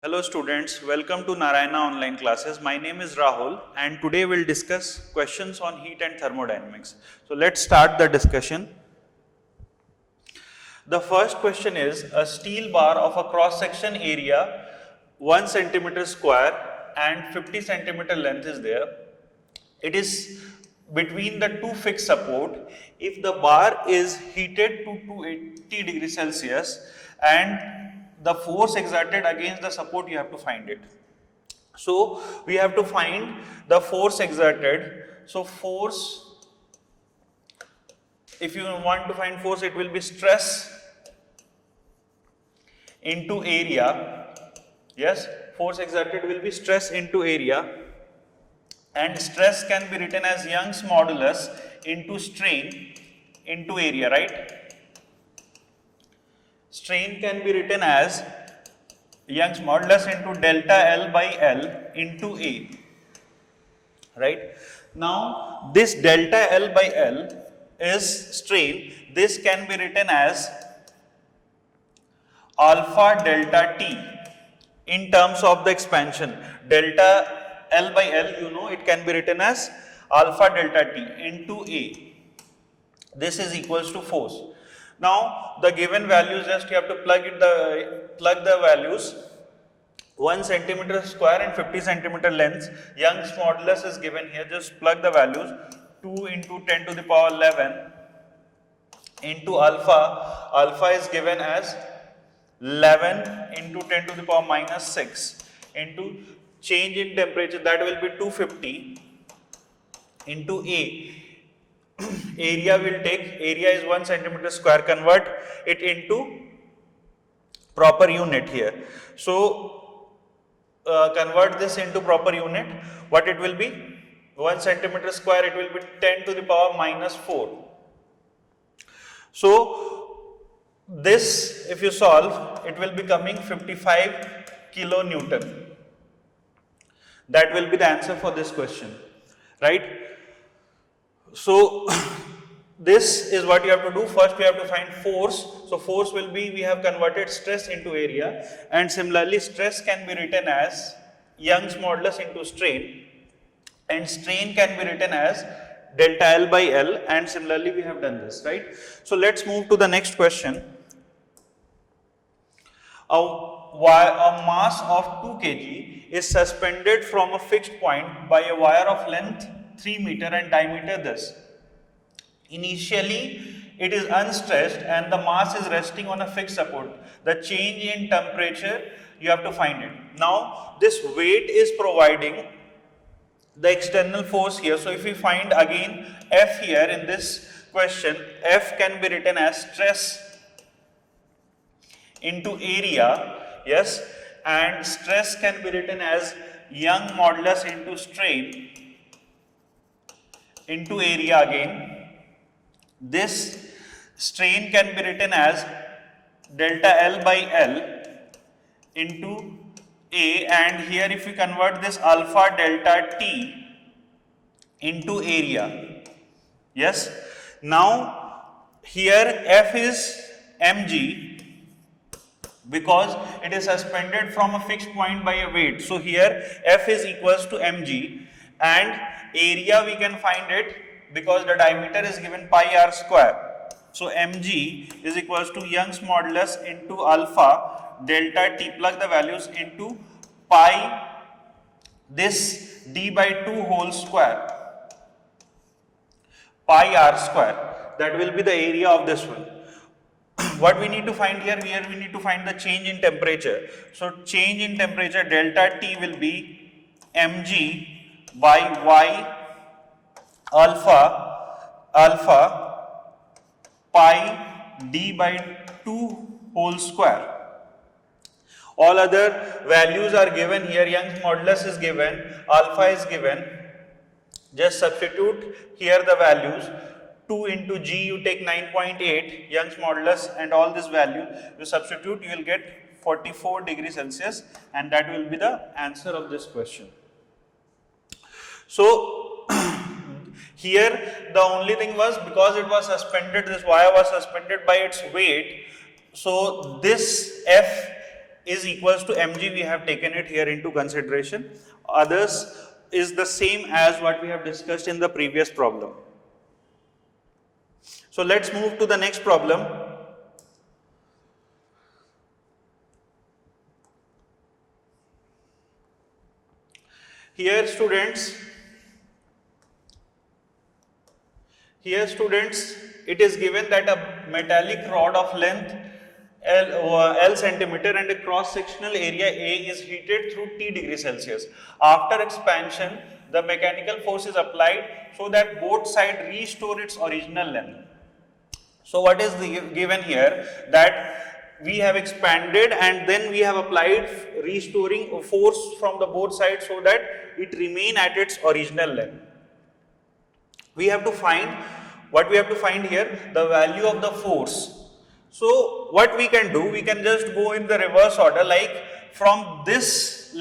Hello students, welcome to Narayana online classes. My name is Rahul and today we'll discuss questions on heat and thermodynamics. So let's start the discussion. The first question is a steel bar of a cross section area 1 centimeter square and 50 centimeter length is there. It is between the two fixed support. If the bar is heated to 280 degrees Celsius and the force exerted against the support, you have to find it. So we have to find the force exerted. So force, if you want to find force, it will be stress into area. Yes, force exerted will be stress into area, and stress can be written as Young's modulus into strain into area, right? Strain can be written as Young's modulus into delta L by L into A, right? Now this delta L by L is strain. This can be written as alpha delta T in terms of the expansion. Delta L by L, you know, it can be written as alpha delta T into A. This is equals to force. Now the given values, just you have to plug the values. 1 centimeter square and 50 centimeter length. Young's modulus is given here. Just plug the values. 2 into 10 to the power 11 into alpha. Alpha is given as 11 into 10 to the power minus 6 into change in temperature, that will be 250 into A. Area will take, area is 1 centimeter square, convert it into proper unit here. So convert this into proper unit. What it will be? 1 centimeter square, it will be 10 to the power minus 4. So this, if you solve, it will be coming 55 kilonewton. That will be the answer for this question, right? So this is what you have to do. First we have to find force. So force will be, we have converted stress into area, and similarly stress can be written as Young's modulus into strain, and strain can be written as delta L by L, and similarly we have done this, right? So let's move to the next question. A mass of 2 kg is suspended from a fixed point by a wire of length 3 meter and diameter this. Initially it is unstressed and the mass is resting on a fixed support. The change in temperature, you have to find it. Now this weight is providing the external force here. So if we find again F here in this question, F can be written as stress into area, yes, and stress can be written as Young modulus into strain into area again. This strain can be written as delta L by L into A, and here if we convert this alpha delta T into area, yes. Now here F is mg because it is suspended from a fixed point by a weight. So here F is equals to mg, and area we can find it because the diameter is given pi r square. So mg is equals to Young's modulus into alpha delta T, plug the values into pi this d by 2 whole square, pi r square. That will be the area of this one. What we need to find here, we need to find the change in temperature. So change in temperature delta T will be mg by y alpha pi d by 2 whole square. All other values are given here. Young's modulus is given, alpha is given. Just substitute here the values. 2 into g, you take 9.8 Young's modulus, and all this value you substitute, you will get 44 degrees Celsius, and that will be the answer of this question. So here the only thing was, because it was suspended, this wire was suspended by its weight, so this F is equals to mg, we have taken it here into consideration. Others is the same as what we have discussed in the previous problem. So let's move to the next problem. Here students, it is given that a metallic rod of length L centimeter and a cross sectional area A is heated through T degrees Celsius. After expansion, the mechanical force is applied so that both sides restore its original length. So what is given here, that we have expanded and then we have applied restoring force from the both sides so that it remain at its original length. We have to find, what we have to find here, the value of the force. So what we can do, we can just go in the reverse order, like from this,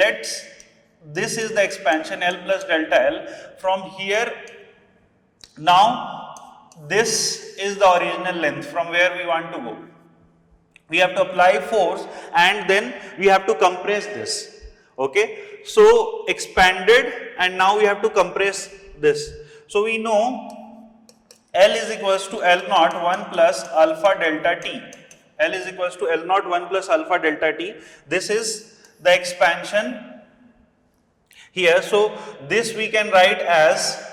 this is the expansion L plus delta L. From here, now this is the original length from where we want to go. We have to apply force and then we have to compress this. Okay, so expanded and now we have to compress this. So we know L is equals to L naught 1 plus alpha delta T. L is equals to L naught 1 plus alpha delta T. This is the expansion here. So this we can write as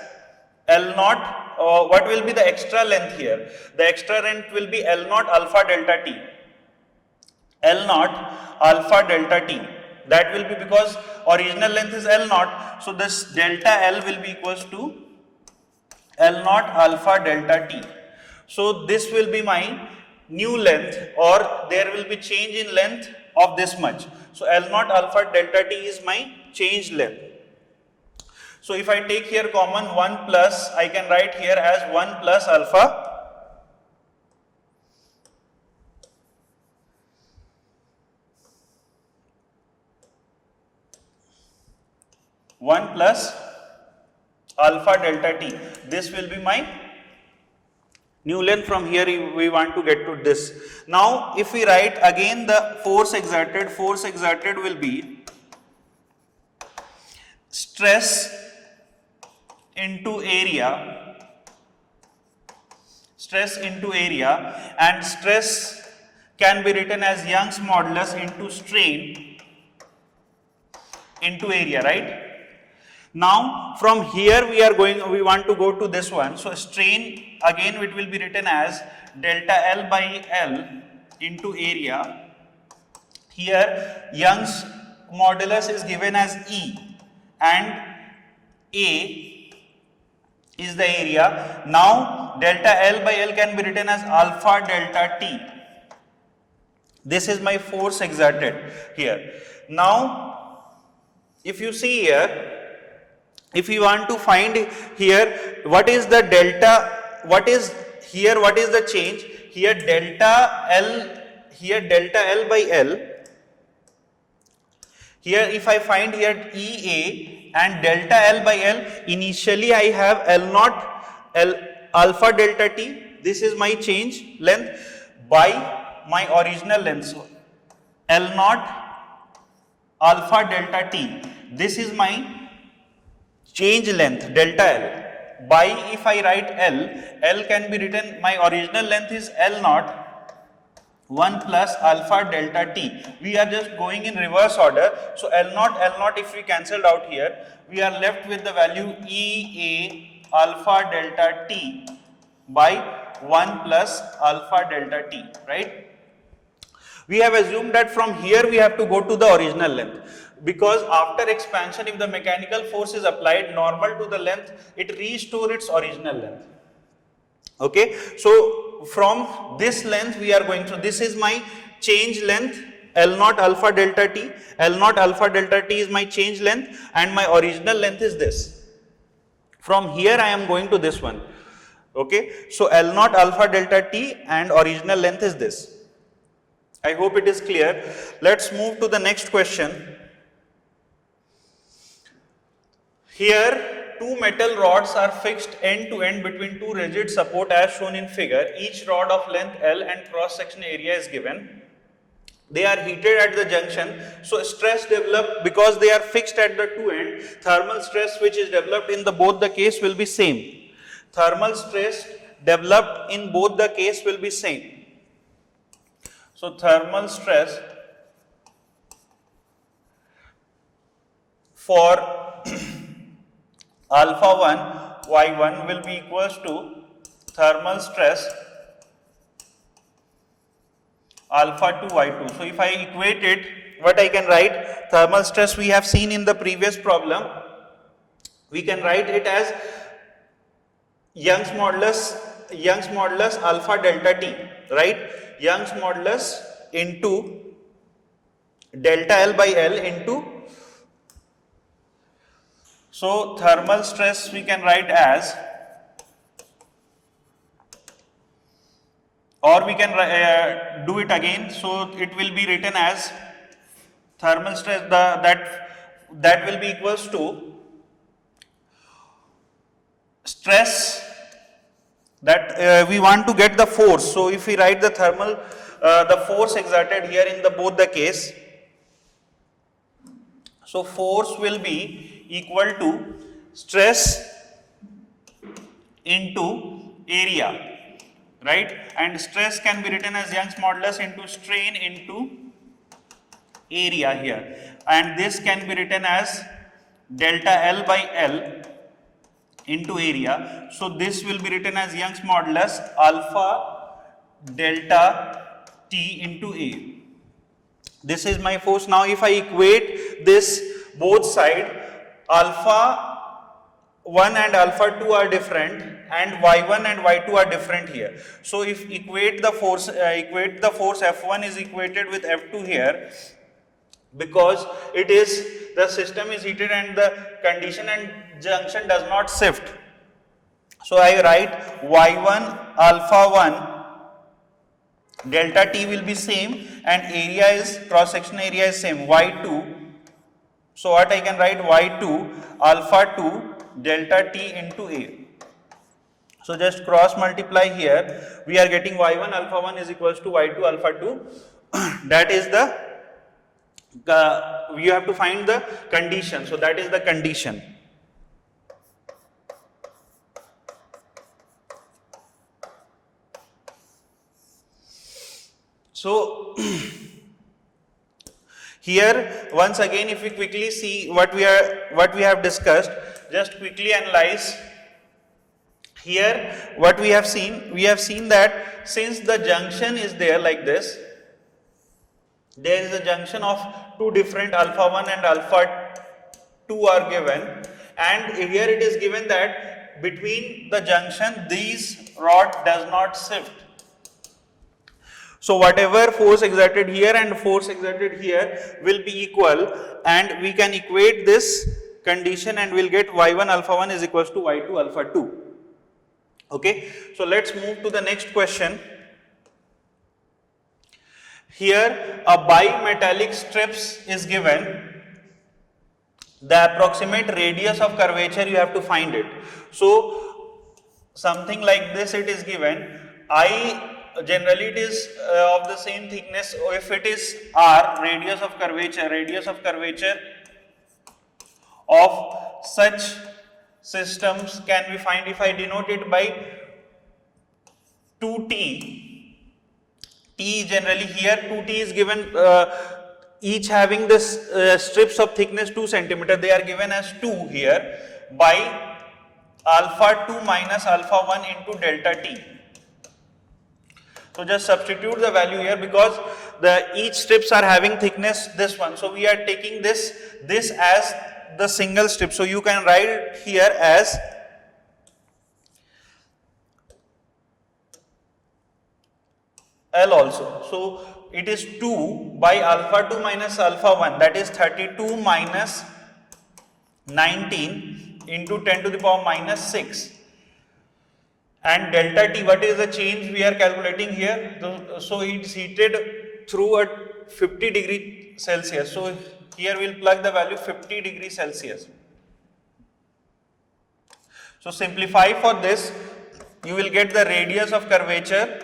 L naught, what will be the extra length here? The extra length will be L naught alpha delta T. L naught alpha delta T. That will be because original length is L naught. So this delta L will be equals to L naught alpha delta T. So this will be my new length, or there will be change in length of this much. So L naught alpha delta T is my change length. So if I take here common 1 plus, I can write here as 1 plus alpha 1 plus alpha delta T. This will be my new length. From here we want to get to this. Now if we write again the force exerted will be stress into area, and stress can be written as Young's modulus into strain into area, right? Now from here we want to go to this one. So strain, again it will be written as delta L by L into area. Here Young's modulus is given as E and A is the area. Now delta L by L can be written as alpha delta T. This is my force exerted here. Now if you see here, if you want to find here what is the delta, what is the change here, delta L by L. Here if I find here EA and delta L by L, initially I have L naught L alpha delta T. This is my change length by my original length. So L naught alpha delta T. This is my change length delta L by, if I write L can be written, my original length is L naught 1 plus alpha delta T. We are just going in reverse order. So L naught if we cancelled out here, we are left with the value EA alpha delta T by 1 plus alpha delta T, right? We have assumed that from here we have to go to the original length, because after expansion, if the mechanical force is applied normal to the length, it restores its original length. Okay, so from this length we are going, so this is my change length L naught alpha delta T. L naught alpha delta T is my change length and my original length is this. From here I am going to this one. Okay, so L naught alpha delta T and original length is this. I hope it is clear. Let's move to the next question. Here, two metal rods are fixed end to end between two rigid support as shown in figure. Each rod of length L and cross section area is given. they are heated at the junction, so stress developed because they are fixed at the two end. Thermal stress which is developed in the both the case will be same. Thermal stress developed in both the case will be same. So thermal stress for alpha 1 y1 will be equals to thermal stress alpha 2 y2. So if I equate it, what I can write, thermal stress we have seen in the previous problem, we can write it as Young's modulus alpha delta t, right? Young's modulus into delta L by L into, so thermal stress we can write as, or we can do it again, so it will be written as thermal stress that will be equals to stress that we want to get the force. So if we write the thermal the force exerted here in the both the case, so force will be equal to stress into area, right? And stress can be written as Young's modulus into strain into area here, and this can be written as delta L by L into area. So this will be written as Young's modulus alpha delta T into A. This is my force. Now if I equate this both side, alpha 1 and alpha 2 are different and y1 and y2 are different here. So if equate the force F1 is equated with F2 here, because it is the system is heated and the condition and junction does not shift. So I write y1 alpha 1 delta T will be same and area is cross section area is same y2. So what I can write, y2 alpha 2 delta T into A. So just cross multiply here, we are getting y1 alpha 1 is equals to y2 alpha 2. That is you have to find the condition. So that is the condition. So here once again, if we quickly see what we have discussed, just quickly analyze. Here what we have seen that since the junction is there like this, there is a junction of two different alpha 1 and alpha 2 are given, and here it is given that between the junction these rod does not shift. So whatever force exerted here and force exerted here will be equal, and we can equate this condition and we'll get y1 alpha 1 is equals to y2 alpha 2. Okay, so let's move to the next question. Here a bimetallic strips is given. The approximate radius of curvature you have to find it. So something like this it is given. Generally it is of the same thickness. If it is R, radius of curvature of such systems can be find if I denote it by 2T. T generally here 2T is given, each having this strips of thickness 2 cm. They are given as 2 here by alpha 2 minus alpha 1 into delta T. So just substitute the value here because each strips are having thickness this one. So we are taking this as the single strip. So you can write it here as L also. So it is 2 by alpha 2 minus alpha 1, that is 32 minus 19 into 10 to the power minus 6. And delta T, what is the change we are calculating here? So it's heated through at 50 degree Celsius. So here we will plug the value 50 degree Celsius. So simplify for this, you will get the radius of curvature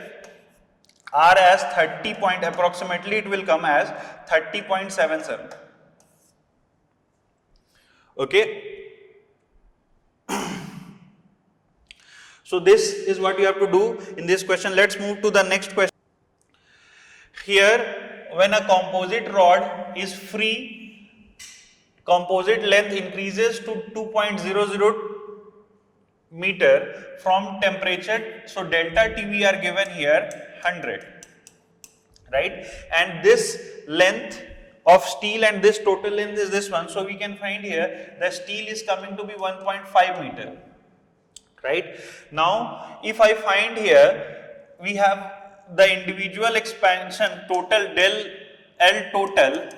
R as 30 point, approximately it will come as 30.77. Okay. So this is what you have to do in this question. Let's move to the next question. Here, when a composite rod is free, composite length increases to 2.00 meter from temperature. So delta T we are given here 100, right? And this length of steel and this total length is this one. So we can find here the steel is coming to be 1.5 meter, right? Now if I find here, we have the individual expansion total del L total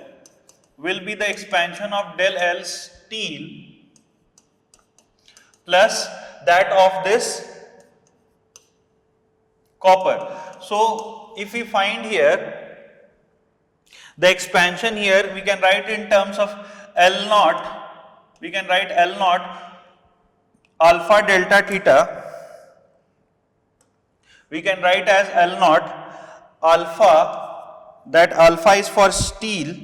will be the expansion of del L steel plus that of this copper. So if we find here the expansion here, we can write in terms of L naught, we can write L naught alpha delta theta, we can write as L naught alpha, that alpha is for steel,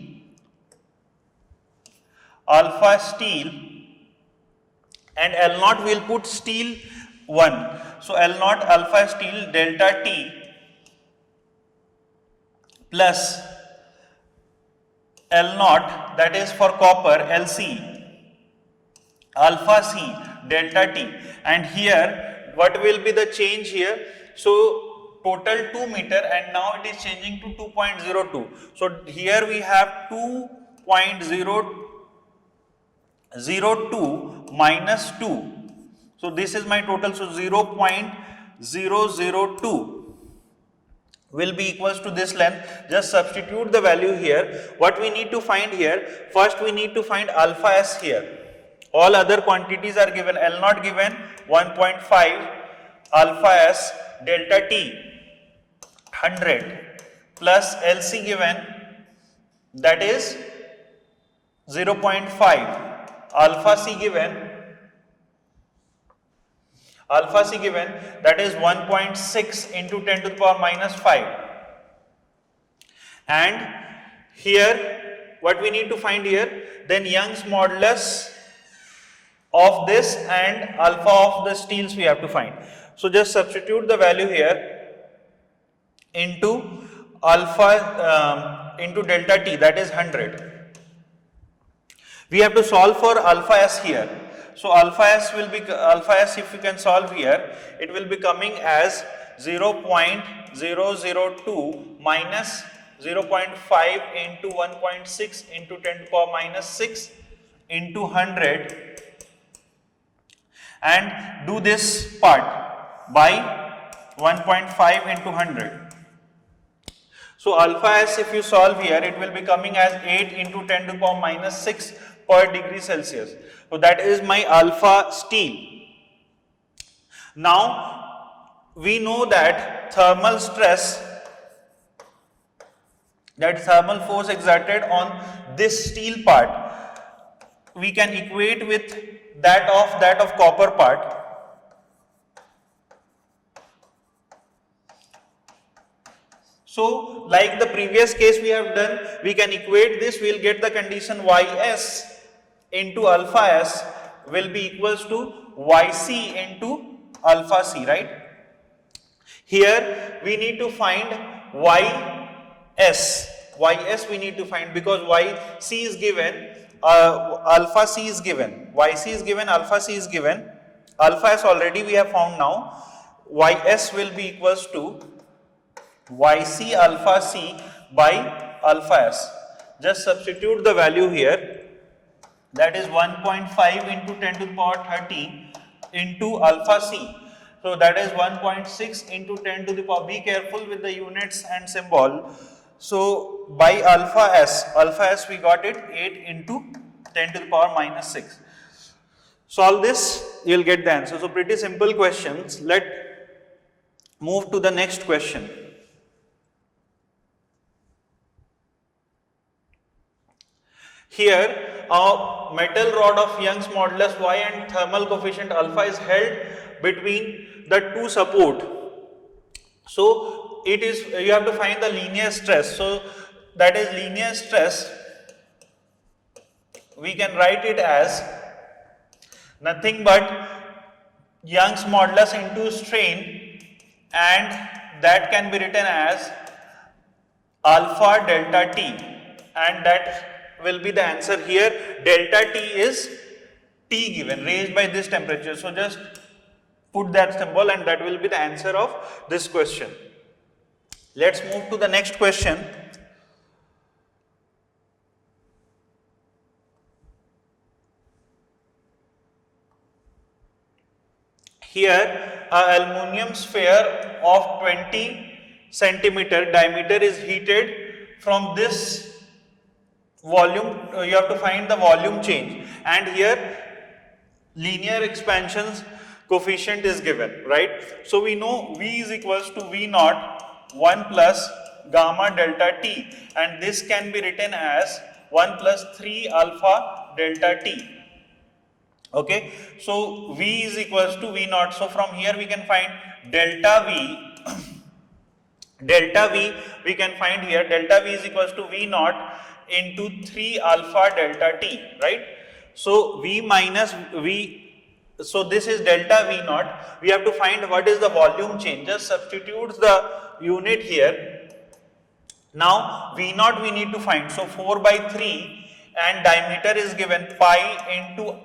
alpha steel, and L naught will put steel 1. So L naught alpha steel delta T plus L naught, that is for copper, LC alpha C delta T. And here what will be the change here? So total 2 meter and now it is changing to 2.02. So here we have 2.002 minus 2. So this is my total. So 0.002 will be equals to this length. Just substitute the value here. What we need to find here? First we need to find alpha S here. All other quantities are given. L naught given 1.5, alpha S delta T 100 plus LC given, that is 0.5, alpha C given, that is 1.6 into 10 to the power minus 5. And here what we need to find here, then Young's modulus of this and alpha of the steels we have to find. So just substitute the value here into alpha into delta T, that is 100. We have to solve for alpha S here. So alpha S will be, alpha S if we can solve here, it will be coming as 0.002 minus 0.5 into 1.6 into 10 to the power minus 6 into 100, and do this part by 1.5 into 100. So alpha S if you solve here, it will be coming as 8 into 10 to the power minus 6 per degree Celsius. So that is my alpha steel. Now we know that thermal stress, that thermal force exerted on this steel part, we can equate with that of copper part. So like the previous case we have done, we can equate this, we will get the condition Ys into alpha S will be equals to Yc into alpha C, right? Here we need to find Ys we need to find, because Yc is given, alpha C is given, Yc is given, alpha C is given, alpha S already we have found now. Ys will be equals to Yc alpha C by alpha S. Just substitute the value here, that is 1.5 into 10 to the power 30 into alpha C. So that is 1.6 into 10 to the power, be careful with the units and symbol. So by alpha S we got it 8 into 10 to the power minus 6. Solve this, you will get the answer. So pretty simple questions. Let move to the next question. Here a metal rod of Young's modulus Y and thermal coefficient alpha is held between the two support So it is, you have to find the linear stress. So that is linear stress. We can write it as nothing but Young's modulus into strain, and that can be written as alpha delta T, and that will be the answer here. Delta T is T given, raised by this temperature. So just put that symbol and that will be the answer of this question. Let's move to the next question. Here, a aluminum sphere of 20 centimeter diameter is heated from this volume. You have to find the volume change, and here linear expansions coefficient is given, right? So we know V is equals to V naught 1 plus gamma delta T, and this can be written as 1 plus 3 alpha delta T. Okay, so V is equals to V naught. So from here we can find delta V. Delta V we can find here, delta V is equals to V naught into 3 alpha delta T, right? So V minus V, so this is delta V naught. We have to find what is the volume change. Just substitute the unit here. Now V naught we need to find. So 4 by 3 and diameter is given pi into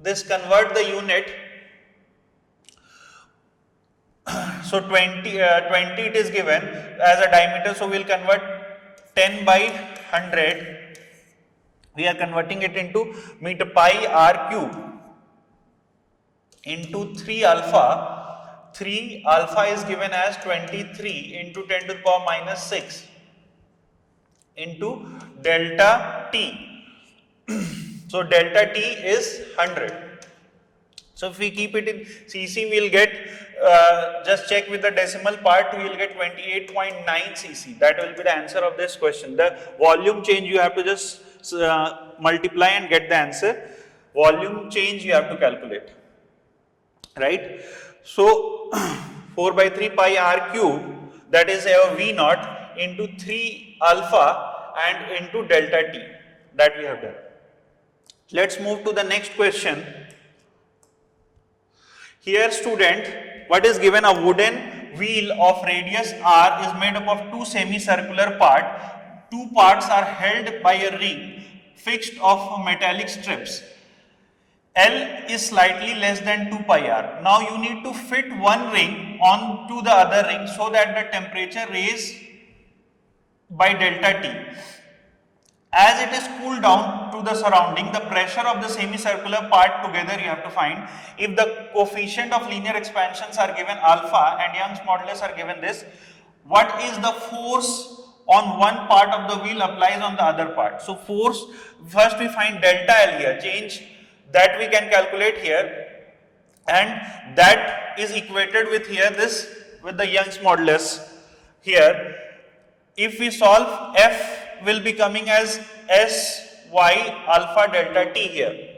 this, convert the unit. So 20 it is given as a diameter, so we will convert 10 by 100. We are converting it into meter, pi r cube into 3 alpha. 3 alpha is given as 23 into 10 to the power minus 6 into delta T. So delta T is 100. So if we keep it in cc, we will get, just check with the decimal part, we will get 28.9 cc. That will be the answer of this question. The volume change you have to just multiply and get the answer. Volume change you have to calculate, right? So 4 by 3 pi r cube, that is our V naught, into 3 alpha and into delta T, that we have done. Let's move to the next question. Here student, what is given? A wooden wheel of radius r is made up of two semicircular parts. Two parts are held by a ring fixed of metallic strips. L is slightly less than 2 pi r. Now you need to fit one ring onto the other ring so that the temperature raised by delta T. As it is cooled down to the surrounding, the pressure of the semicircular part together you have to find. If the coefficient of linear expansions are given alpha and Young's modulus are given this, what is the force on one part of the wheel applies on the other part? So force, first we find delta L here, change that we can calculate here, and that is equated with here this, with the Young's modulus here. If we solve, F will be coming as Sy alpha delta T here.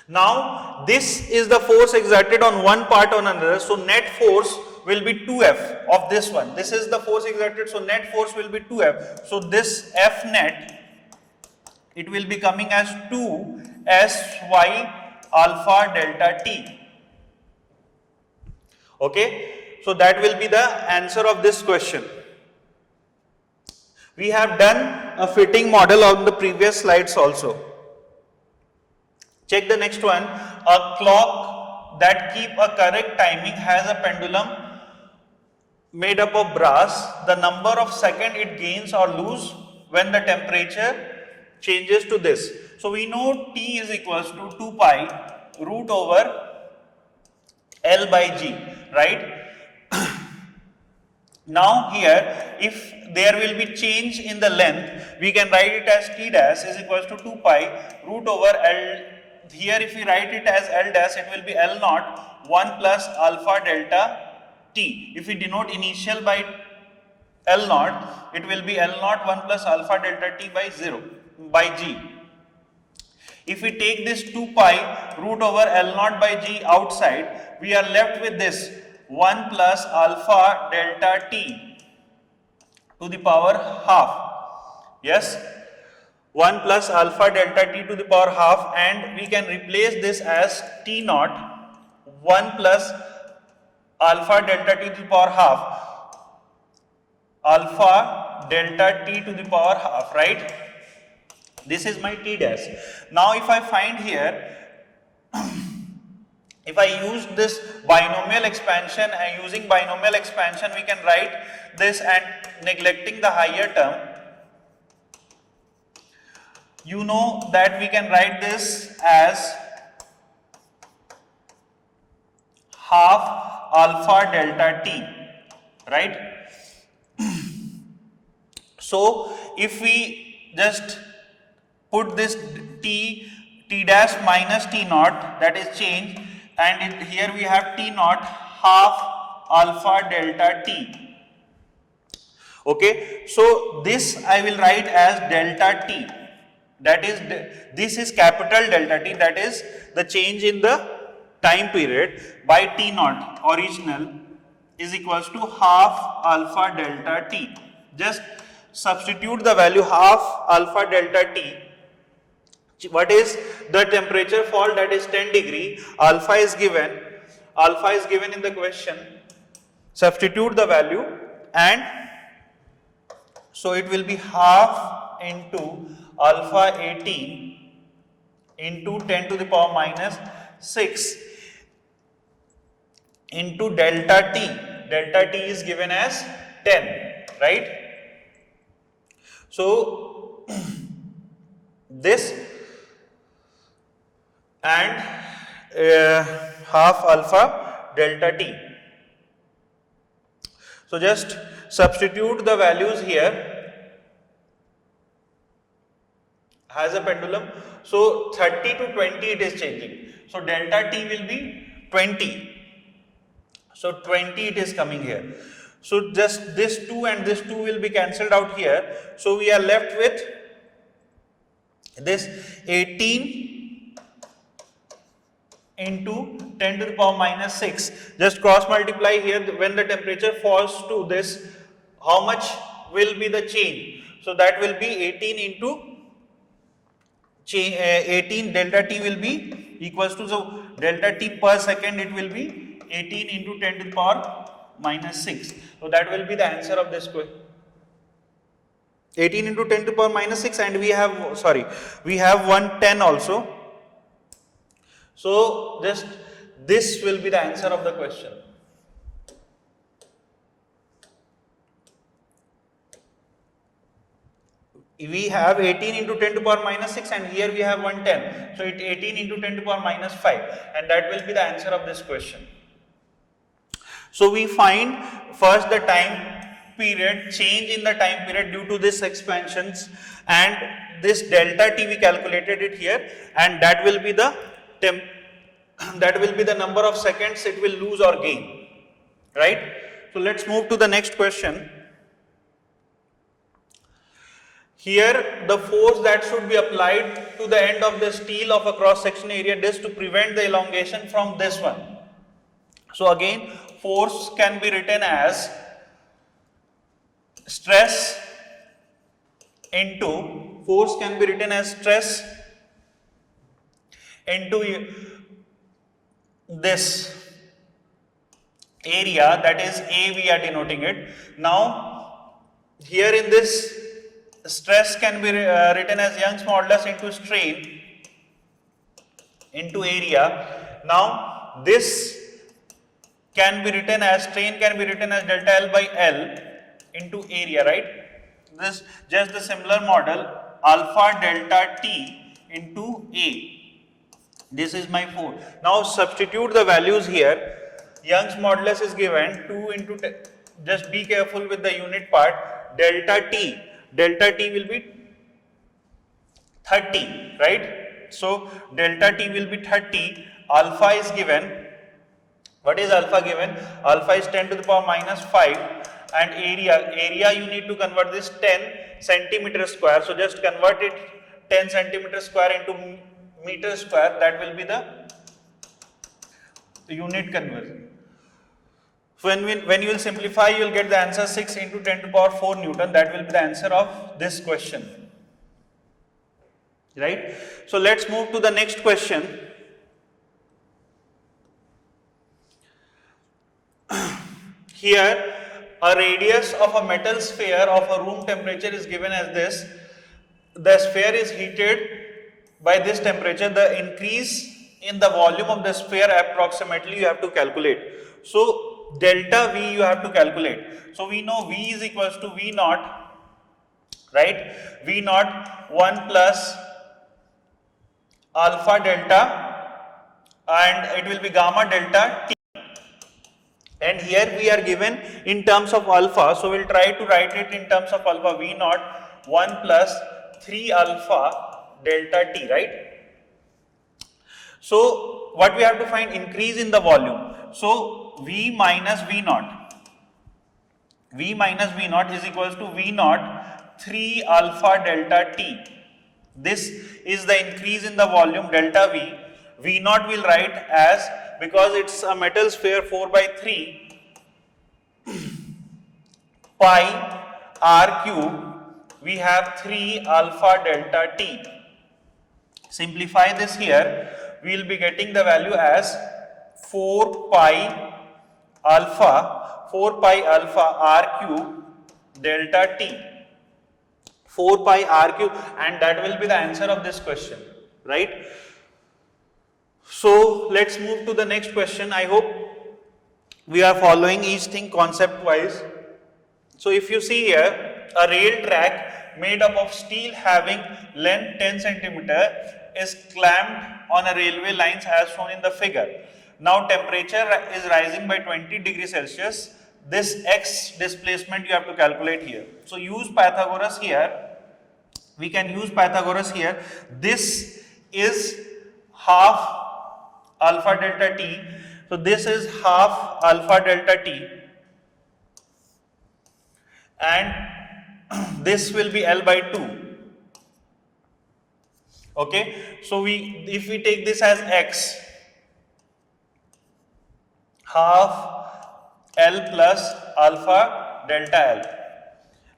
Now this is the force exerted on one part on another, so net force will be 2F of this one. This is the force exerted, so net force will be 2F. So this F net, it will be coming as 2 Sy alpha delta T. Okay, so that will be the answer of this question. We have done a fitting model on the previous slides also. Check the next one. A clock that keep a correct timing has a pendulum made up of brass. The number of seconds it gains or lose when the temperature changes to this. So we know T is equals to 2 pi root over L by G, right? Now here, if there will be change in the length, we can write it as T dash is equals to 2 pi root over L. Here if we write it as L dash, it will be L naught 1 plus alpha delta T. If we denote initial by L naught, it will be L naught 1 plus alpha delta T by 0 by G. If we take this 2 pi root over L naught by G outside, we are left with this 1 plus alpha delta t to the power half. Yes, 1 plus alpha delta t to the power half, and we can replace this as t naught 1 plus alpha delta t to the power half, alpha delta t to the power half, right? This is my t dash. Now if I find here, if I use this binomial expansion, and using binomial expansion we can write this, and neglecting the higher term, you know that we can write this as half alpha delta t, right? So if we just put this t dash minus t naught, that is change, and here we have t naught half alpha delta t. Okay, so this I will write as delta t, that is, this is capital delta T, that is the change in the time period, by t naught original is equals to half alpha delta t. Just substitute the value half alpha delta t. What is the temperature fall? That is 10 degree. Alpha is given in the question. Substitute the value, and so it will be half into alpha 18 into 10 to the power minus 6 into delta t. Delta t is given as 10, right? So this and half alpha delta t. So just substitute the values here as a pendulum. So 30 to 20 it is changing. So delta t will be 20. So 20 it is coming here. So just this 2 and this 2 will be cancelled out here. So we are left with this 18 into 10 to the power minus 6. Just cross multiply here. When the temperature falls to this, how much will be the change? So that will be 18 into 18, delta t will be equals to, so delta t per second, it will be 18 into 10 to the power minus 6. So that will be the answer of this question. 18 into 10 to the power minus 6, and we have 110 also. So just this will be the answer of the question. We have 18 into 10 to the power minus 6, and here we have 110. So it 18 into 10 to the power minus 5, and that will be the answer of this question. So we find first the time period, change in the time period due to this expansions, and this delta t we calculated it here, and that will be the number of seconds it will lose or gain, right? So let's move to the next question. Here the force that should be applied to the end of the steel of a cross section area disk to prevent the elongation from this one. So again, force can be written as stress into this area, that is A, we are denoting it. Now here in this, stress can be written as Young's modulus into strain into area. Now this can be written as, strain can be written as delta L by L into area, right? This just the similar model, alpha delta T into A. This is my 4. Now substitute the values here. Young's modulus is given 2 into 10. Just be careful with the unit part. Delta T will be 30, right? So delta T will be 30. Alpha is given. What is alpha given? Alpha is 10 to the power minus 5, and area you need to convert this 10 centimeter square. So just convert it 10 centimeter square into meter square. That will be the unit conversion. So when you will simplify, you will get the answer 6 into 10 to the power 4 Newton. That will be the answer of this question. Right? So let's move to the next question. Here, a radius of a metal sphere of a room temperature is given as this. The sphere is heated by this temperature. The increase in the volume of the sphere approximately you have to calculate. So delta V you have to calculate. So we know V is equals to V naught, right? V naught 1 plus alpha delta, and it will be gamma delta T. And here we are given in terms of alpha, so we'll try to write it in terms of alpha. V naught 1 plus 3 alpha delta T, right? So what we have to find? Increase in the volume. So V minus V naught. V minus V naught is equals to V naught 3 alpha delta T. This is the increase in the volume delta V. V naught will write as, because it's a metal sphere, 4 by 3 pi r cube. We have 3 alpha delta T. Simplify this here. We will be getting the value as 4 pi alpha r cube delta T. 4 pi r cube, and that will be the answer of this question, right? So let's move to the next question. I hope we are following each thing concept wise. So if you see here, a rail track made up of steel having length 10 centimeter is clamped on a railway lines as shown in the figure. Now temperature is rising by 20 degrees Celsius. This x displacement you have to calculate here. So use Pythagoras here. We can use Pythagoras here. This is half alpha delta T. So this is half alpha delta T, and this will be L by 2. Okay, so if we take this as x, half L plus alpha delta L,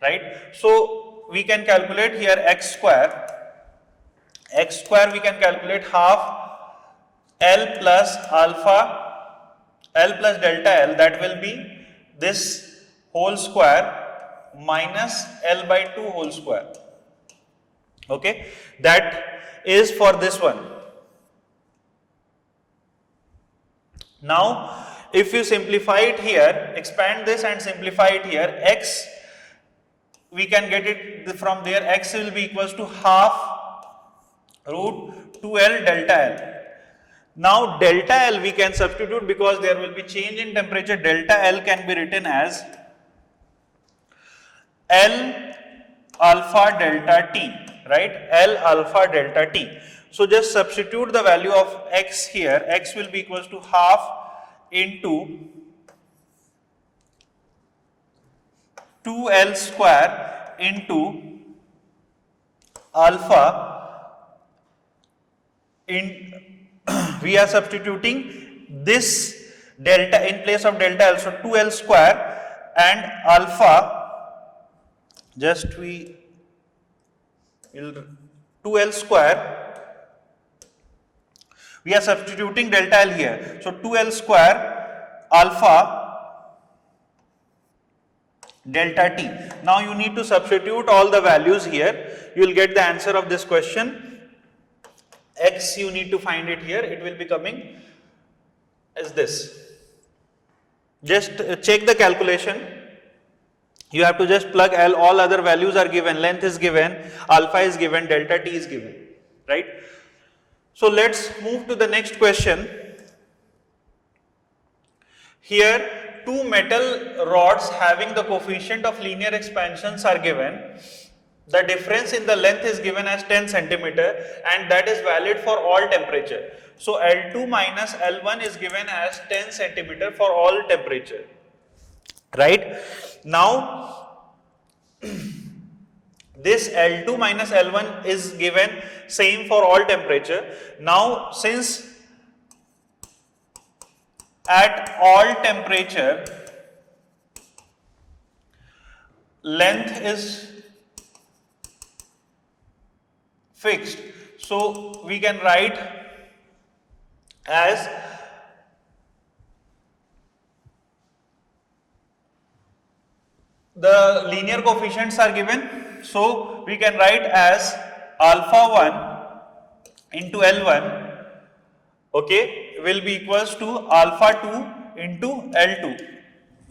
right? So we can calculate here x square. X square we can calculate half L plus alpha, L plus delta L, that will be this whole square minus L by 2 whole square. Okay, that is for this one. Now if you simplify it here, expand this and simplify it here, x, we can get it from there, x will be equals to half root 2L delta L. Now delta L we can substitute, because there will be change in temperature. Delta L can be written as L alpha delta T, right? L alpha delta T. So just substitute the value of x here. X will be equals to half into 2L square into alpha in we are substituting this delta in place of delta L, so 2L square and alpha, just we will 2L square, we are substituting delta L here, so 2L square alpha delta T. Now you need to substitute all the values here, you will get the answer of this question. X you need to find it here, it will be coming as this. Just check the calculation. You have to just plug L, all other values are given, length is given, alpha is given, delta T is given, right? So let's move to the next question. Here two metal rods having the coefficient of linear expansions are given. The difference in the length is given as 10 centimeter, and that is valid for all temperature. So L2 minus L1 is given as 10 centimeter for all temperature, right? Now this L2 minus L1 is given same for all temperature. Now since at all temperature length is fixed, so we can write as the linear coefficients are given, so we can write as alpha 1 into L1, okay, will be equals to alpha 2 into L2.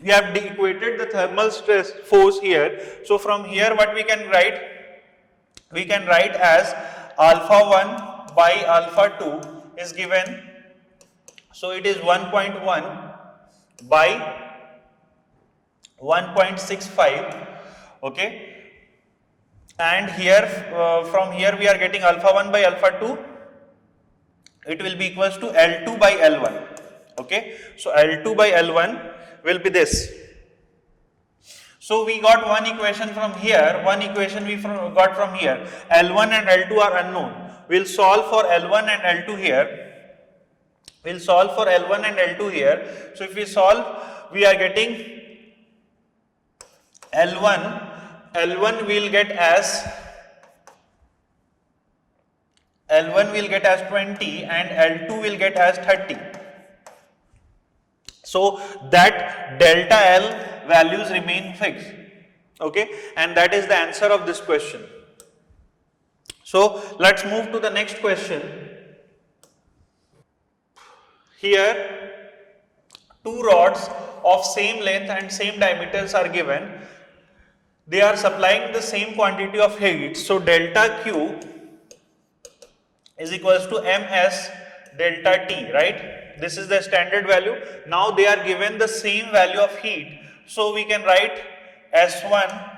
We have equated the thermal stress force here, so from here what we can write? We can write as alpha 1 by alpha 2 is given, so it is 1.1 by 1.65, okay, and here from here we are getting alpha 1 by alpha 2, it will be equals to L2 by L1, okay. So L2 by L1 will be this. So we got one equation from here, one equation we got from here. L1 and L2 are unknown. We'll solve for L1 and L2 here. We'll solve for L1 and L2 here. So if we solve, we are getting L1 will get as 20 and L2 will get as 30. So that delta L values remain fixed, okay, and that is the answer of this question. So let's move to the next question. Here two rods of same length and same diameters are given. They are supplying the same quantity of heat, so delta Q is equals to ms delta T, right? This is the standard value. Now they are given the same value of heat, so we can write S1.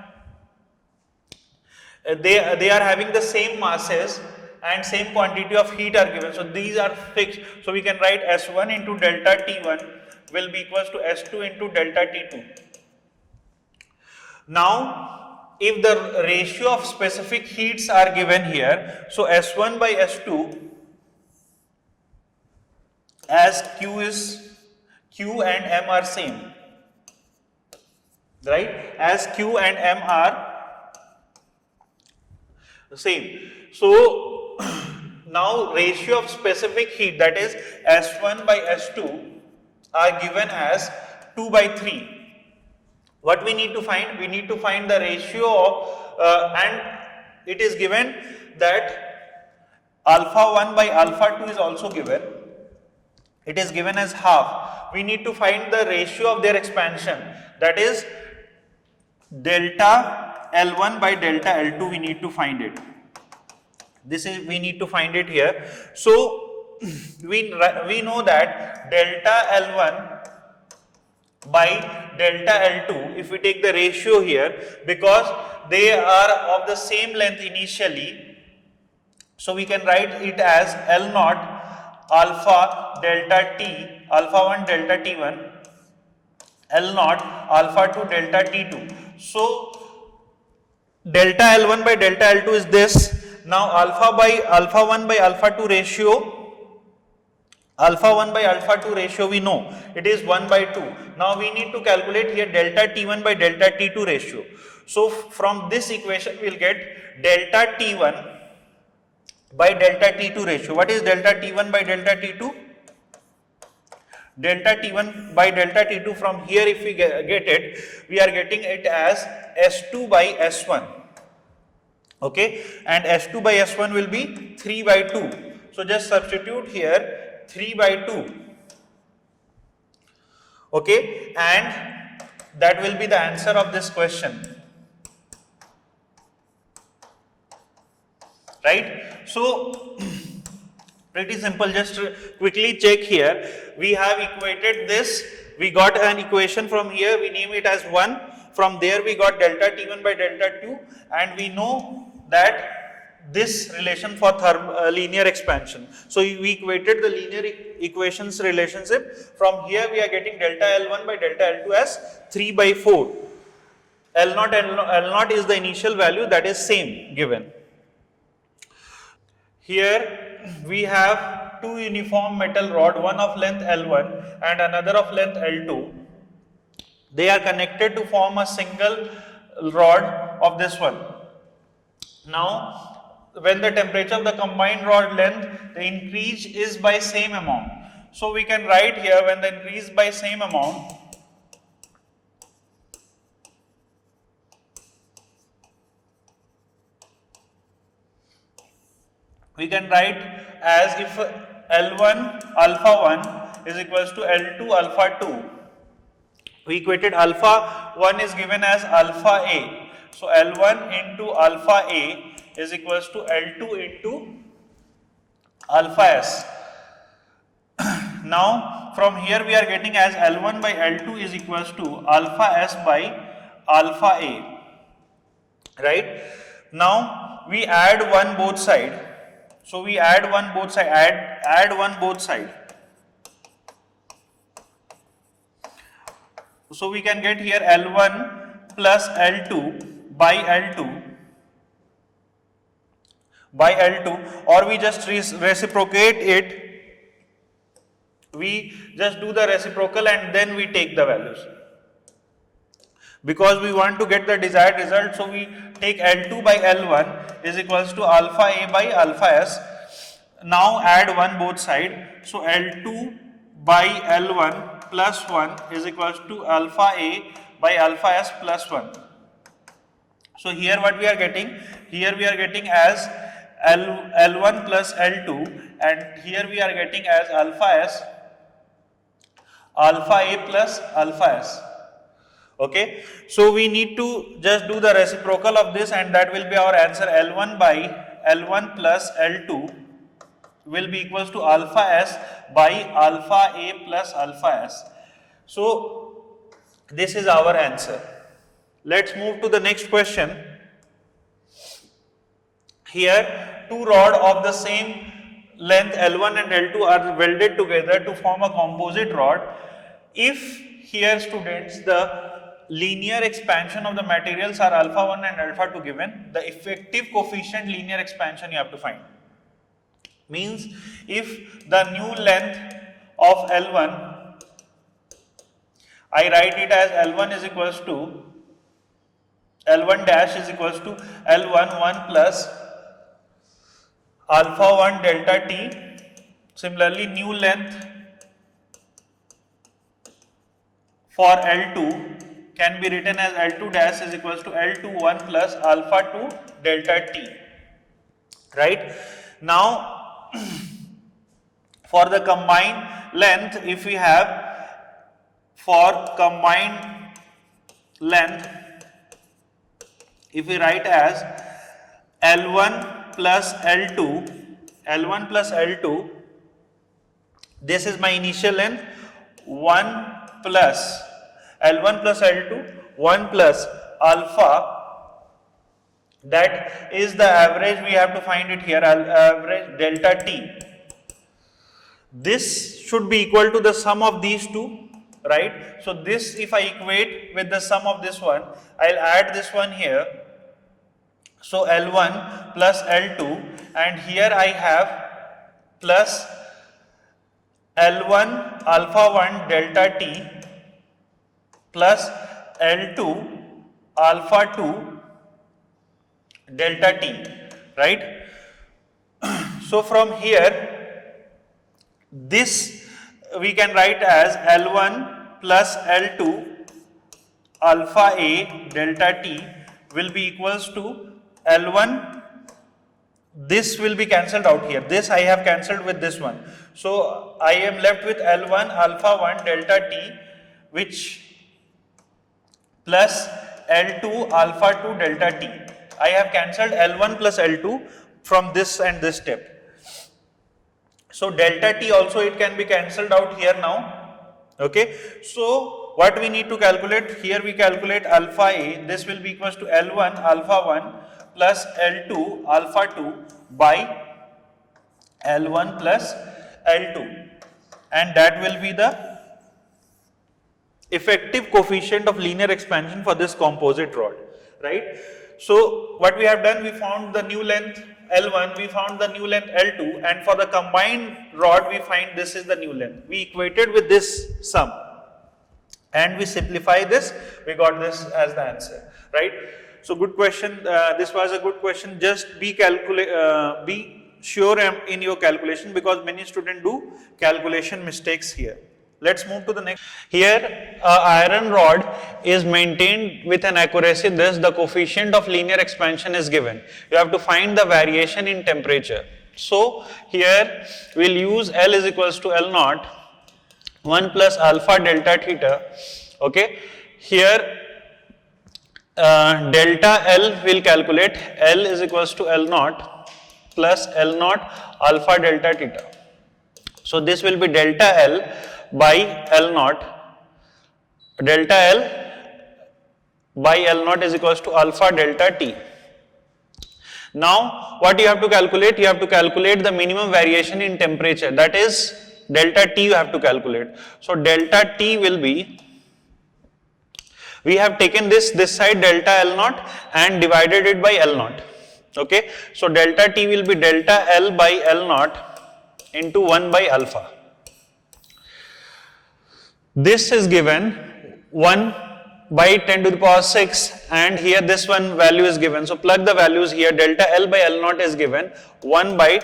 They are having the same masses and same quantity of heat are given, so these are fixed. So we can write S1 into delta T1 will be equals to S2 into delta T2. Now if the ratio of specific heats are given here, so S1 by S2, as Q and M are same, right? As Q and M are the same. So now ratio of specific heat, that is S1 by S2, are given as 2 by 3. What we need to find? We need to find the ratio of and it is given that alpha 1 by alpha 2 is also given. It is given as half. We need to find the ratio of their expansion, that is delta L1 by delta L2. We need to find it. This is, we need to find it here. So we know that delta L1 by delta L2, if we take the ratio here, because they are of the same length initially, so we can write it as L naught alpha delta T, alpha 1 delta T1, L naught alpha 2 delta T2. So delta L1 by delta L2 is this. Now alpha 1 by alpha 2 ratio, alpha 1 by alpha 2 ratio we know, it is 1 by 2. Now we need to calculate here delta T1 by delta T2 ratio. So from this equation we will get delta T1 by delta T2 ratio. What is delta T1 by delta T2? Delta T1 by delta T2, from here if we get it, we are getting it as S2 by S1, okay, and S2 by S1 will be 3 by 2. So just substitute here 3 by 2, okay, and that will be the answer of this question, right? So pretty simple. Just quickly check here. We have equated this. We got an equation from here. We name it as 1. From there we got delta T1 by delta 2, and we know that this relation for linear expansion. So we equated the linear equations relationship. From here we are getting delta L1 by delta L2 as 3 by 4. L0 is the initial value, that is same given. Here we have two uniform metal rod, one of length L1 and another of length L2. They are connected to form a single rod of this one. Now, when the temperature of the combined rod length, the increase is by same amount. So we can write here, when the increase by same amount, we can write as if L1 alpha 1 is equals to L2 alpha 2. We equated alpha 1 is given as alpha A. So L1 into alpha A is equals to L2 into alpha S. Now from here we are getting as L1 by L2 is equals to alpha S by alpha A. Right? Now we add one both side. So we add one both side, add one both side. So we can get here L1 plus L2 by L2 by L2, or we just reciprocate it. We just do the reciprocal and then we take the values. Because we want to get the desired result, so we take L2 by L1 is equals to alpha A by alpha S. Now add one both side. So L2 by L1 plus 1 is equals to alpha A by alpha S plus 1. So here what we are getting? Here we are getting as L1 plus L2, and here we are getting as alpha S, alpha A plus alpha S. Okay, so we need to just do the reciprocal of this, and that will be our answer. L1 by L1 plus L2 will be equals to alpha S by alpha A plus alpha S. So this is our answer. Let's move to the next question. Here two rods of the same length L1 and L2 are welded together to form a composite rod. If here students the linear expansion of the materials are alpha 1 and alpha 2 given, the effective coefficient linear expansion you have to find. Means if the new length of L1, I write it as L1 is equals to L1 dash is equals to L1 1 plus alpha 1 delta T. Similarly, new length for L2 can be written as L2 dash is equals to L2 1 plus alpha 2 delta T. Right? Now, for the combined length, if we have for combined length, if we write as L1 plus L2, L1 plus L2, this is my initial length, 1 plus L1 plus L2, 1 plus alpha, that is the average, we have to find it here, average delta T. This should be equal to the sum of these two, right? So this, if I equate with the sum of this one, I'll add this one here. So L1 plus L2, and here I have plus L1 alpha 1 delta T plus L2 alpha 2 delta T, right? So from here, this we can write as L1 plus L2 alpha A delta T will be equals to L1, this will be cancelled out here, this I have cancelled with this one. So I am left with L1 alpha 1 delta T, which plus L2 alpha 2 delta T. I have cancelled L1 plus L2 from this and this step. So delta T also it can be cancelled out here now. Okay. So what we need to calculate, here we calculate alpha A, this will be equals to L1 alpha 1 plus L2 alpha 2 by L1 plus L2, and that will be the effective coefficient of linear expansion for this composite rod, right? So what we have done, we found the new length L1, we found the new length L2, and for the combined rod we find this is the new length. We equated with this sum and we simplify this, we got this as the answer. right? So good question. This was a good question. Just be sure in your calculation, because many students do calculation mistakes here. Let's move to the next. Here, iron rod is maintained with an accuracy this. The coefficient of linear expansion is given. You have to find the variation in temperature. So here we'll use L is equals to L naught 1 plus alpha delta theta. Okay. Here delta L will calculate. L is equals to L naught plus L naught alpha delta theta. So this will be delta L by L naught. Delta L by L naught is equals to alpha delta T. Now what you have to calculate? You have to calculate the minimum variation in temperature, that is delta T you have to calculate. So delta T will be, we have taken this side delta L naught and divided it by L naught. Okay. So delta T will be delta L by L naught into 1 by alpha. This is given 1 by 10 to the power 6, and here this one value is given. So plug the values here. Delta L by L naught is given 1 by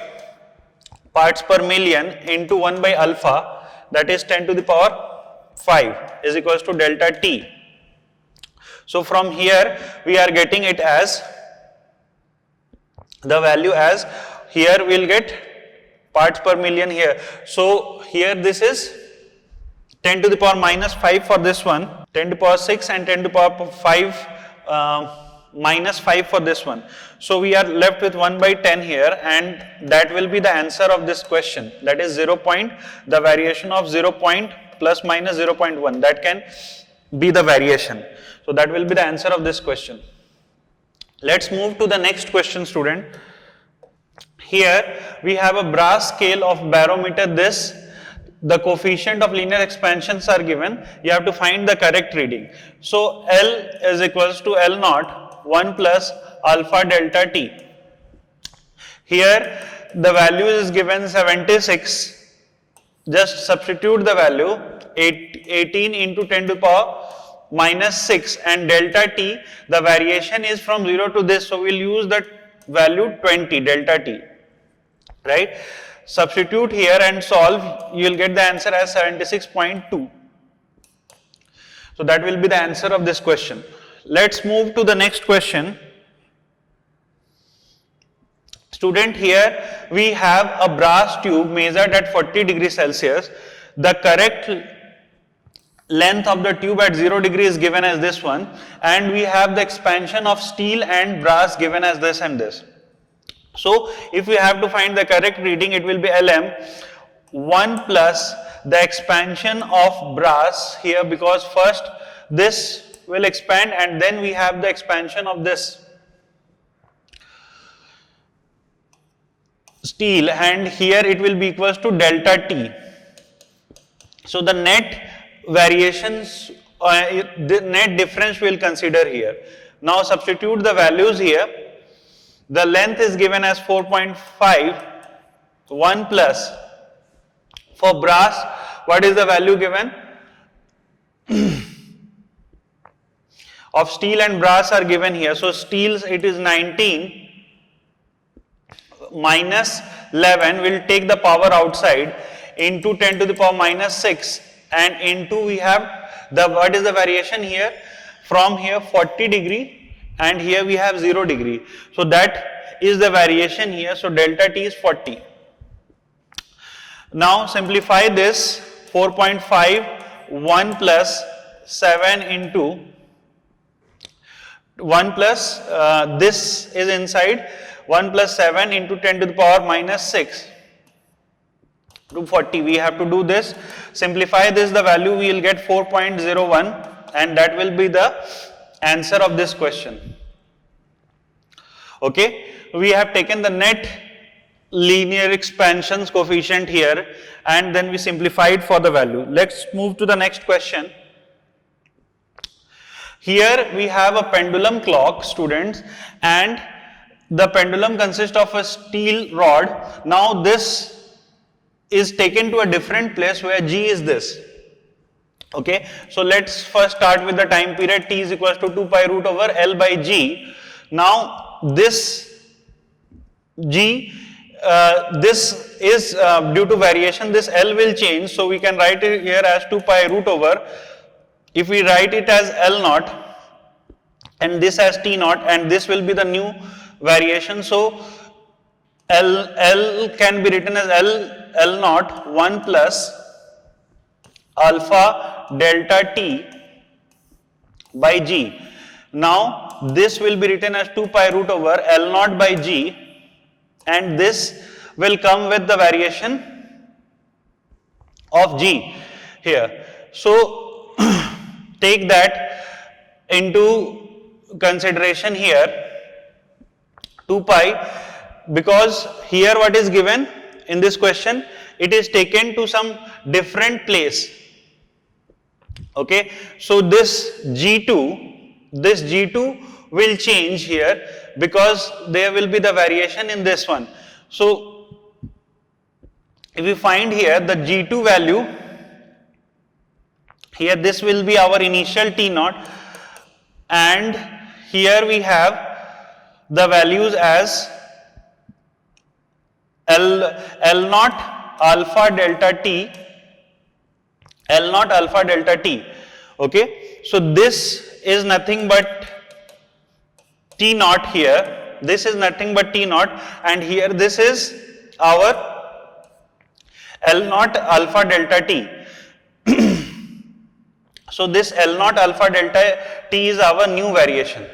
parts per million into 1 by alpha, that is 10 to the power 5 is equals to delta T. So from here we are getting it as the value as, here we will get parts per million here. So here this is 10 to the power minus 5 for this one, 10 to the power 6 and 10 to the power 5 minus 5 for this one. So we are left with 1 by 10 here, and that will be the answer of this question, that is 0. The variation of 0 plus minus 0.1, that can be the variation. So that will be the answer of this question. Let's move to the next question, student. Here we have a brass scale of barometer. This, the coefficient of linear expansions are given. You have to find the correct reading. So L is equals to L naught 1 plus alpha delta T. Here the value is given 76. Just substitute the value 18 into 10 to the power minus 6, and delta T, the variation is from 0 to this. So we'll use that value 20 delta T, right? Substitute here and solve, you will get the answer as 76.2. So that will be the answer of this question. Let's move to the next question. Student, here we have a brass tube measured at 40 degrees Celsius. The correct length of the tube at 0 degree is given as this one, and we have the expansion of steel and brass given as this and this. So if we have to find the correct reading, it will be Lm 1 plus the expansion of brass here, because first this will expand and then we have the expansion of this steel, and here it will be equals to delta T. So the net variations, the net difference we will consider here. Now substitute the values here. The length is given as 4.5, 1 plus, for brass, what is the value given? Of steel and brass are given here. So steel, it is 19 minus 11, will take the power outside, into 10 to the power minus 6, and into we have the, what is the variation here? From here 40 degree and here we have 0 degree. So that is the variation here. So delta T is 40. Now simplify this. 4.5, 1 plus 7 into 1 plus, this is inside, 1 plus 7 into 10 to the power minus 6 to 40. We have to do this. Simplify this, the value we will get 4.01, and that will be the answer of this question. Okay, we have taken the net linear expansions coefficient here, and then we simplified for the value. Let's move to the next question. Here we have a pendulum clock, students, and the pendulum consists of a steel rod. Now this is taken to a different place where G is this. Okay, so let's first start with the time period t is equals to 2 pi root over L by G. Now this G, this is due to variation, this L will change, so we can write it here as 2 pi root over, if we write it as L naught and this as T naught, and this will be the new variation, so L can be written as L naught 1 plus alpha delta T by G. Now this will be written as 2 pi root over L naught by G, and this will come with the variation of G here. So take that into consideration here, 2 pi, because here what is given in this question, it is taken to some different place. Okay, so this G2 will change here because there will be the variation in this one. So if we find here the G2 value, here this will be our initial T naught, and here we have the values as L naught alpha delta T, L naught alpha delta T. Okay, so this is nothing but T naught here, this is nothing but T naught, and here this is our L naught alpha delta T. So this L naught alpha delta T is our new variation.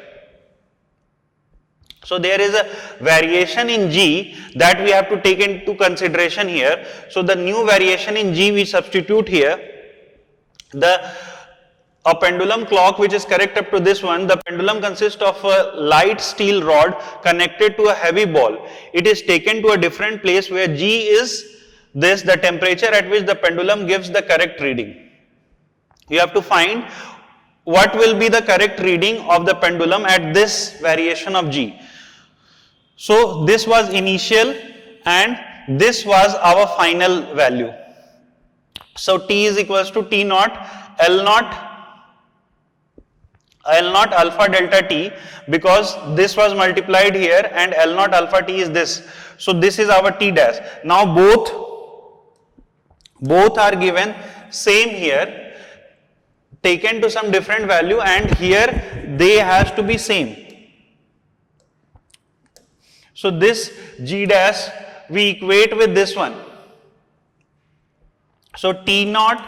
So there is a variation in G that we have to take into consideration here. So the new variation in G we substitute here. A pendulum clock which is correct up to this one, the pendulum consists of a light steel rod connected to a heavy ball. It is taken to a different place where G is this, the temperature at which the pendulum gives the correct reading. You have to find what will be the correct reading of the pendulum at this variation of G. So this was initial and this was our final value. So T is equals to T naught, L naught alpha delta T, because this was multiplied here and L naught alpha T is this. So this is our T dash. Now both are given same here, taken to some different value, and here they has to be same. So this G dash we equate with this one. So T naught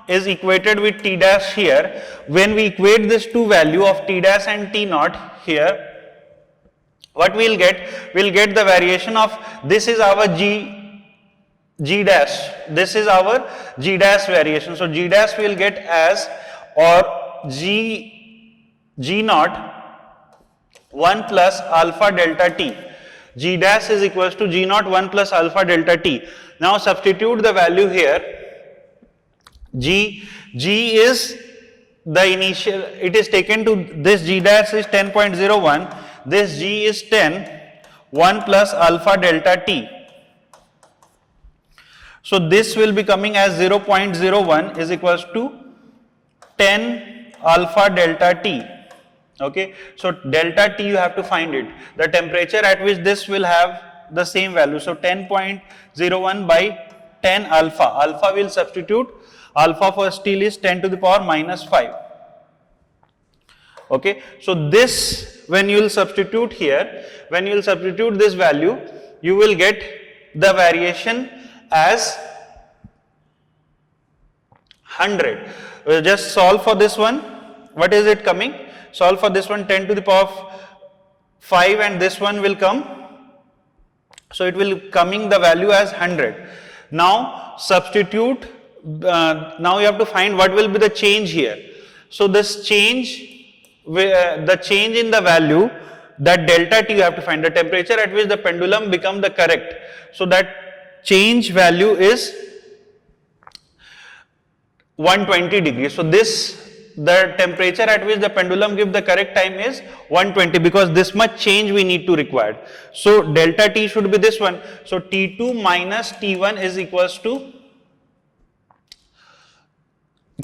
is equated with T dash here. When we equate this two value of T dash and T naught here, what we'll get? We'll get the variation of, this is our G dash, this is our G dash variation. So G dash we'll get as, or G naught 1 plus alpha delta T. G dash is equals to G naught 1 plus alpha delta T. Now substitute the value here. G is the initial, it is taken to this G dash is 10.01, this G is 10, 1 plus alpha delta T. So this will be coming as 0.01 is equals to 10 alpha delta T. Okay, so delta T you have to find it, the temperature at which this will have the same value. So 10.01 by 10 alpha, alpha will substitute, alpha for steel is 10 to the power minus 5. Okay, so this, when you will substitute here, when you will substitute this value, you will get the variation as 100. We'll just solve for this one. What is it coming? Solve for this one, 10 to the power of 5, and this one will come. So it will coming the value as 100. Now substitute, now you have to find what will be the change here. So this change, the change in the value, that delta T you have to find, the temperature at which the pendulum become the correct. So that change value is 120 degrees. So this, the temperature at which the pendulum give the correct time is 120, because this much change we need to require. So delta T should be this one. So T2 minus T1 is equals to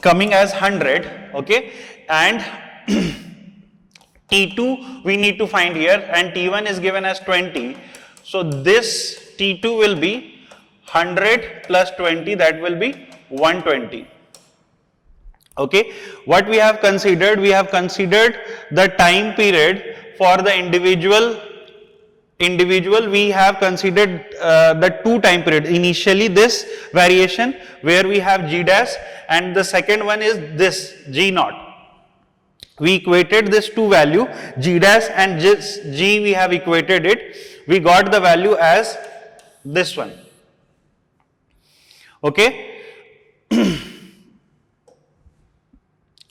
coming as 100, okay, and T2 we need to find here, and T1 is given as 20. So this T2 will be 100 plus 20, that will be 120. Okay, what we have considered? We have considered the time period for the individual. We have considered the two time periods. Initially this variation where we have G dash, and the second one is this G naught. We equated this two value, G dash and G, we have equated it. We got the value as this one. Okay.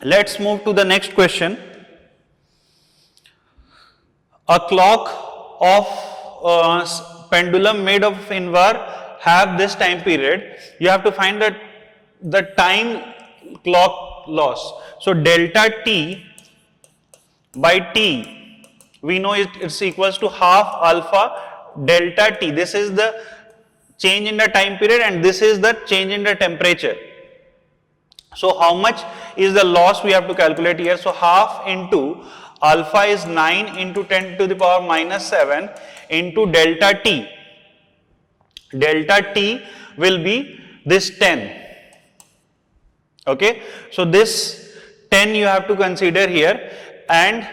Let's move to the next question. A clock of pendulum made of invar have this time period. You have to find the time clock loss. So delta T by T, we know it's equals to half alpha delta T. This is the change in the time period and this is the change in the temperature. So how much is the loss we have to calculate here? So half into alpha is 9 into 10 to the power minus 7 into delta T. Delta T will be this 10. Okay. So this 10 you have to consider here, and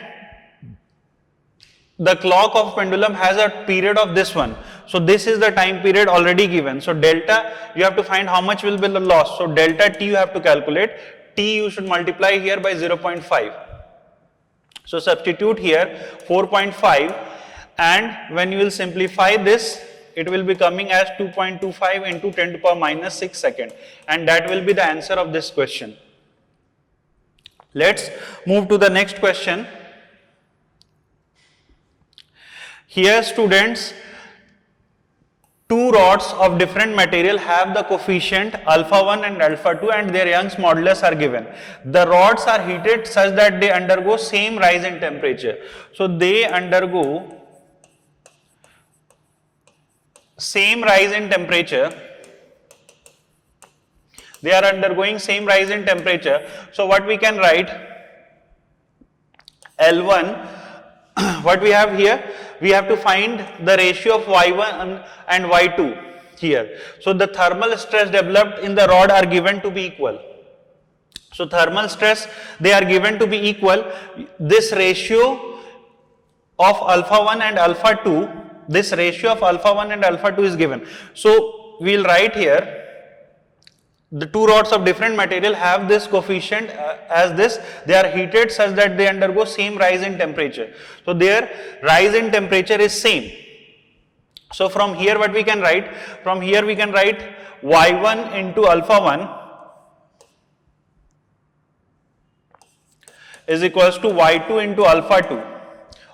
the clock of pendulum has a period of this one. So this is the time period already given. So delta, you have to find how much will be the loss. So delta T you have to calculate. T you should multiply here by 0.5. So substitute here 4.5, and when you will simplify this, it will be coming as 2.25 into 10 to the power minus 6 second, and that will be the answer of this question. Let's move to the next question. Here students, two rods of different material have the coefficient alpha 1 and alpha 2 and their Young's modulus are given. The rods are heated such that they undergo same rise in temperature. So they undergo same rise in temperature. They are undergoing same rise in temperature. So what we can write? L1, what we have here? We have to find the ratio of Y1 and Y2 here. So the thermal stress developed in the rod are given to be equal. So thermal stress, they are given to be equal. This ratio of alpha 1 and alpha 2, this ratio of alpha 1 and alpha 2 is given. So we will write here, the two rods of different material have this coefficient as this. They are heated such that they undergo same rise in temperature. So their rise in temperature is same. So from here what we can write? From here we can write Y1 into alpha 1 is equals to Y2 into alpha 2.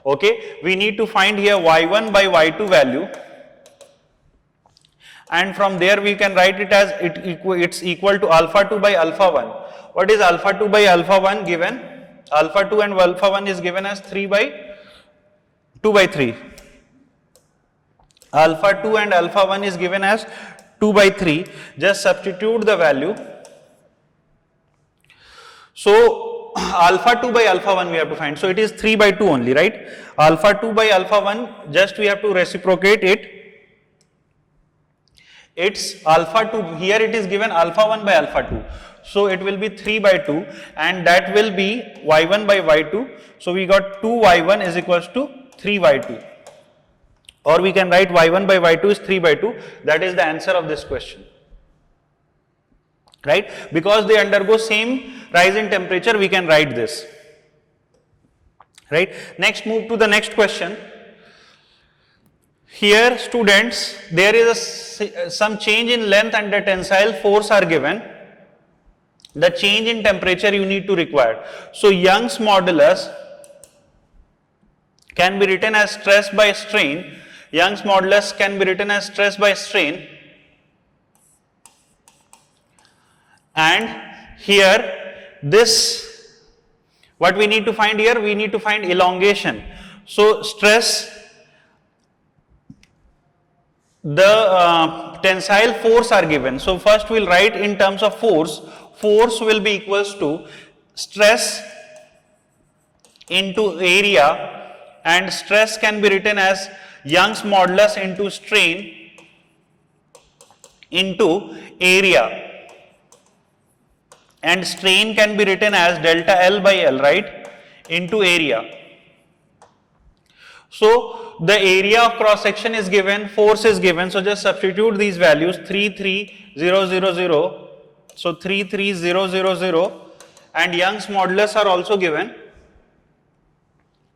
Okay, we need to find here Y1 by Y2 value. And from there we can write it as it's equal to alpha 2 by alpha 1. What is alpha 2 by alpha 1 given? Alpha 2 and alpha 1 is given as 2 by 3. Alpha 2 and alpha 1 is given as 2 by 3. Just substitute the value. So alpha 2 by alpha 1 we have to find. So it is 3 by 2 only, right? Alpha 2 by alpha 1, just we have to reciprocate it. It's alpha 2, here it is given alpha 1 by alpha 2. So it will be 3 by 2 and that will be Y1 by Y2. So we got 2Y1 is equals to 3Y2. Or we can write Y1 by Y2 is 3 by 2. That is the answer of this question. Right? Because they undergo same rise in temperature, we can write this. Right? Next, move to the next question. Here students, there is some change in length and the tensile force are given. The change in temperature you need to require. So Young's modulus can be written as stress by strain. Young's modulus can be written as stress by strain. And here this, what we need to find here, we need to find elongation. So stress, the tensile force are given. So first we will write in terms of force. force will be equals to stress into area, and stress can be written as Young's modulus into strain into area, and strain can be written as delta L by L, right, into area. So the area of cross section is given, force is given, so just substitute these values 33000, so 33000, and Young's modulus are also given.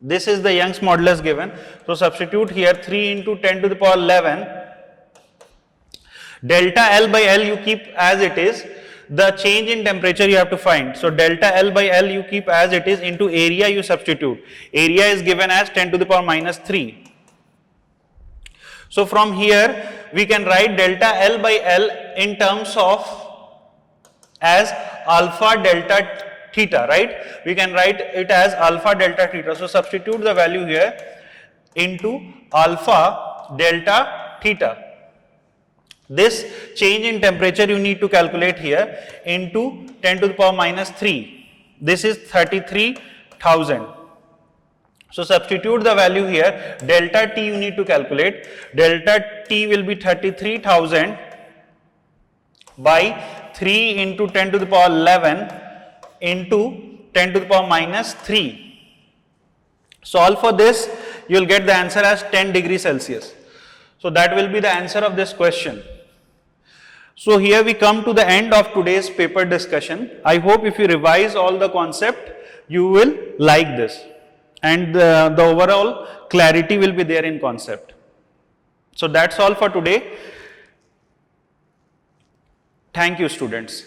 This is the Young's modulus given, so substitute here 3 into 10 to the power 11. Delta L by L you keep as it is, the change in temperature you have to find. So delta L by L you keep as it is, into area you substitute. Area is given as 10 to the power minus 3. So from here we can write delta L by L in terms of as alpha delta theta, right? We can write it as alpha delta theta. So substitute the value here into alpha delta theta. This change in temperature you need to calculate here into 10 to the power minus 3. This is 33,000. So substitute the value here, delta T you need to calculate. Delta T will be 33,000 by 3 into 10 to the power 11 into 10 to the power minus 3. Solve for this, you will get the answer as 10 degrees Celsius. So that will be the answer of this question. So here we come to the end of today's paper discussion. I hope if you revise all the concept, you will like this, and the overall clarity will be there in concept. So that's all for today. Thank you, students.